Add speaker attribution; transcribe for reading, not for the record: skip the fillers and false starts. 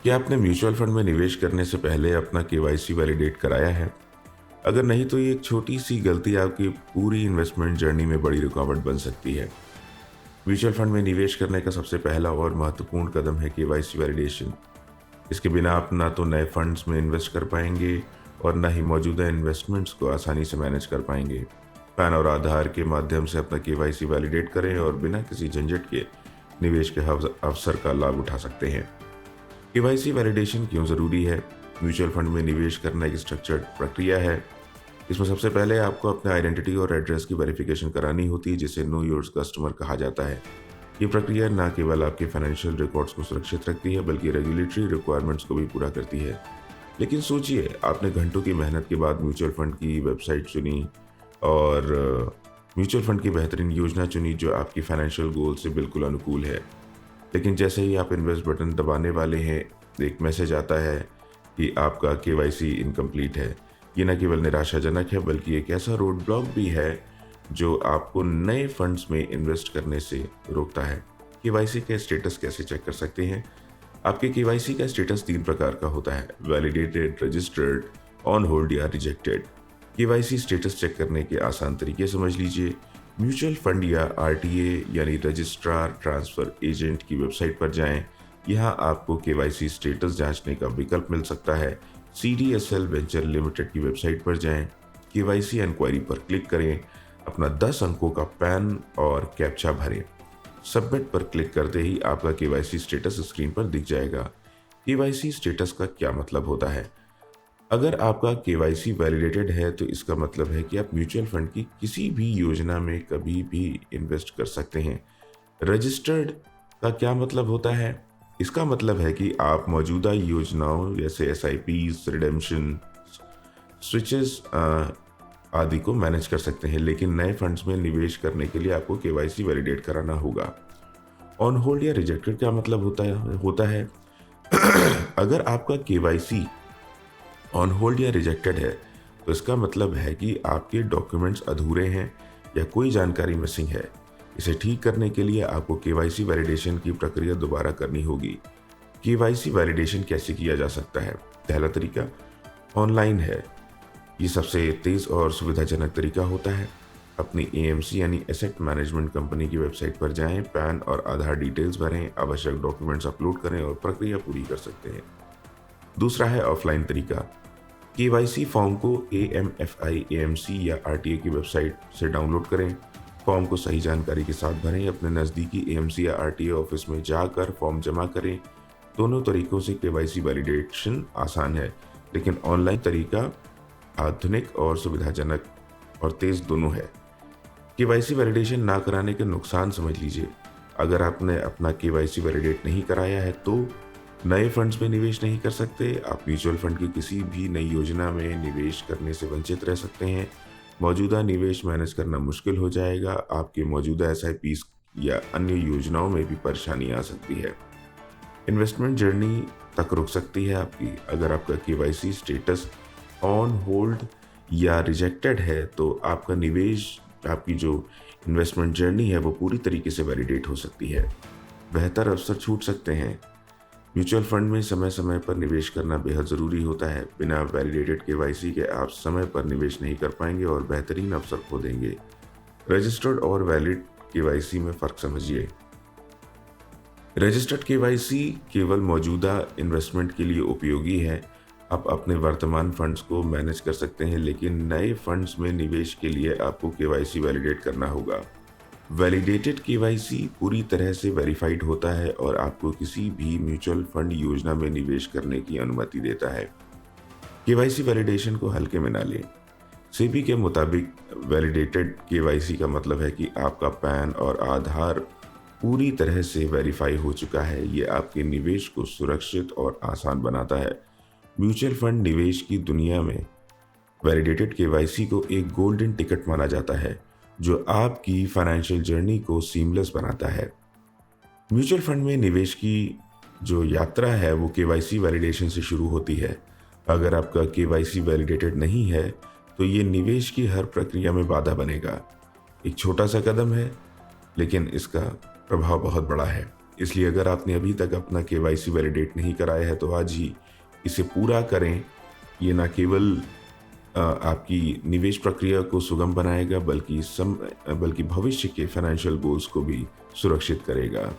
Speaker 1: क्या आपने mutual fund में निवेश करने से पहले अपना केवाईसी वैलिडेट कराया है? अगर नहीं तो ये एक छोटी सी गलती आपकी पूरी इन्वेस्टमेंट जर्नी में बड़ी रुकावट बन सकती है। म्यूचुअल फंड में निवेश करने का सबसे पहला और महत्वपूर्ण कदम है केवाईसी वैलिडेशन। इसके बिना आप ना तो नए फंड्स में इन्वेस्ट कर पाएंगे और ना ही मौजूदा इन्वेस्टमेंट्स को आसानी से मैनेज कर पाएंगे। पैन और आधार के माध्यम से अपना केवाईसी वैलिडेट करें और बिना किसी झंझट के निवेश के अवसर का लाभ उठा सकते हैं। केवाईसी वैलिडेशन क्यों ज़रूरी है? म्यूचुअल फंड में निवेश करना एक स्ट्रक्चर्ड प्रक्रिया है। इसमें सबसे पहले आपको अपने आइडेंटिटी और एड्रेस की वेरिफिकेशन करानी होती है, जिसे नो योर कस्टमर कहा जाता है। ये प्रक्रिया न केवल आपके फाइनेंशियल रिकॉर्ड्स को सुरक्षित रखती है बल्कि रेगुलेटरी रिक्वायरमेंट्स को भी पूरा करती है। लेकिन सोचिए, आपने घंटों की मेहनत के बाद म्यूचुअल फंड की वेबसाइट चुनी और म्यूचुअल फंड की बेहतरीन योजना चुनी जो आपकी फाइनेंशियल गोल से बिल्कुल अनुकूल है। लेकिन जैसे ही आप इन्वेस्ट बटन दबाने वाले हैं, एक मैसेज आता है कि आपका केवाईसी इनकम्प्लीट है। ये न केवल निराशाजनक है बल्कि एक ऐसा रोड ब्लॉक भी है जो आपको नए फंड्स में इन्वेस्ट करने से रोकता है। केवाईसी का स्टेटस कैसे चेक कर सकते हैं? आपके केवाईसी का स्टेटस 3 प्रकार का होता है: वैलिडेटेड, रजिस्टर्ड, ऑन होल्ड या रिजेक्टेड। केवाईसी स्टेटस चेक करने के आसान तरीके समझ लीजिए। म्यूचुअल फंड या आरटीए यानी रजिस्ट्रार ट्रांसफर एजेंट की वेबसाइट पर जाएं। यहाँ आपको केवाईसी स्टेटस जांचने का विकल्प मिल सकता है। सीडीएसएल वेंचर लिमिटेड की वेबसाइट पर जाएं, केवाईसी इंक्वायरी पर क्लिक करें, अपना 10 अंकों का पैन और कैप्चा भरें। सबमिट पर क्लिक करते ही आपका केवाईसी स्टेटस स्क्रीन पर दिख जाएगा। केवाईसी स्टेटस का क्या मतलब होता है? अगर आपका केवाईसी वैलिडेटेड है तो इसका मतलब है कि आप म्यूचुअल फंड की किसी भी योजना में कभी भी इन्वेस्ट कर सकते हैं। रजिस्टर्ड का क्या मतलब होता है? इसका मतलब है कि आप मौजूदा योजनाओं जैसे एसआईपीज, रिडेम्पशन, स्विचेस आदि को मैनेज कर सकते हैं, लेकिन नए फंड्स में निवेश करने के लिए आपको केवाईसी वैलिडेट कराना होगा। ऑन होल्ड या रिजेक्टेड क्या मतलब होता है? अगर आपका केवाईसी ऑन होल्ड या रिजेक्टेड है तो इसका मतलब है कि आपके डॉक्यूमेंट्स अधूरे हैं या कोई जानकारी मिसिंग है। इसे ठीक करने के लिए आपको केवाईसी वैलिडेशन की प्रक्रिया दोबारा करनी होगी। केवाईसी वैलिडेशन कैसे किया जा सकता है? पहला तरीका ऑनलाइन है। ये सबसे तेज और सुविधाजनक तरीका होता है। अपनी एएमसी यानी एसेट मैनेजमेंट कंपनी की वेबसाइट पर जाएं, पैन और आधार डिटेल्स भरें, आवश्यक डॉक्यूमेंट्स अपलोड करें और प्रक्रिया पूरी कर सकते हैं। दूसरा है ऑफलाइन तरीका। केवाईसी फॉर्म को एएमएफआई, एएमसी या आरटीए की वेबसाइट से डाउनलोड करें। फॉर्म को सही जानकारी के साथ भरें, अपने नज़दीकी एएमसी या आरटीए ऑफिस में जाकर फॉर्म जमा करें। दोनों तरीकों से केवाईसी वैलिडेशन आसान है, लेकिन ऑनलाइन तरीका आधुनिक और सुविधाजनक और तेज दोनों है। केवाईसी वैलिडेशन ना कराने के नुकसान समझ लीजिए। अगर आपने अपना केवाईसी वैलिडेट नहीं कराया है तो नए फंड्स में निवेश नहीं कर सकते। आप म्यूचुअल फंड की किसी भी नई योजना में निवेश करने से वंचित रह सकते हैं। मौजूदा निवेश मैनेज करना मुश्किल हो जाएगा। आपके मौजूदा एसआईपीज या अन्य योजनाओं में भी परेशानी आ सकती है। इन्वेस्टमेंट जर्नी तक रुक सकती है आपकी। अगर आपका केवाईसी स्टेटस ऑन होल्ड या रिजेक्टेड है तो आपका निवेश, आपकी जो इन्वेस्टमेंट जर्नी है वो पूरी तरीके से वैलिडेट हो सकती है। बेहतर अवसर छूट सकते हैं। म्यूचुअल फंड में समय समय पर निवेश करना बेहद ज़रूरी होता है। बिना वैलिडेटेड केवाईसी के आप समय पर निवेश नहीं कर पाएंगे और बेहतरीन अवसर खो देंगे। रजिस्टर्ड और वैलिड केवाईसी में फ़र्क समझिए। रजिस्टर्ड केवाईसी केवल मौजूदा इन्वेस्टमेंट के लिए उपयोगी है। आप अपने वर्तमान फंड्स को मैनेज कर सकते हैं, लेकिन नए फंड्स में निवेश के लिए आपको केवाईसी वैलिडेट करना होगा। वैलिडेटेड केवाईसी पूरी तरह से वेरीफाइड होता है और आपको किसी भी म्यूचुअल फंड योजना में निवेश करने की अनुमति देता है। केवाईसी वैलिडेशन को हल्के में ना लें। सेबी के मुताबिक वैलिडेटेड केवाईसी का मतलब है कि आपका पैन और आधार पूरी तरह से वेरीफाई हो चुका है। ये आपके निवेश को सुरक्षित और आसान बनाता है। म्यूचुअल फंड निवेश की दुनिया में वैलिडेटेड केवाईसी को एक गोल्डन टिकट माना जाता है जो आपकी फाइनेंशियल जर्नी को सीमलेस बनाता है। म्यूचुअल फंड में निवेश की जो यात्रा है वो केवाईसी वैलिडेशन से शुरू होती है। अगर आपका केवाईसी वैलिडेटेड नहीं है तो ये निवेश की हर प्रक्रिया में बाधा बनेगा। एक छोटा सा कदम है, लेकिन इसका प्रभाव बहुत बड़ा है। इसलिए अगर आपने अभी तक अपना केवाईसी वैलिडेट नहीं कराया है तो आज ही इसे पूरा करें। ये ना केवल आपकी निवेश प्रक्रिया को सुगम बनाएगा बल्कि भविष्य के फाइनेंशियल गोल्स को भी सुरक्षित करेगा।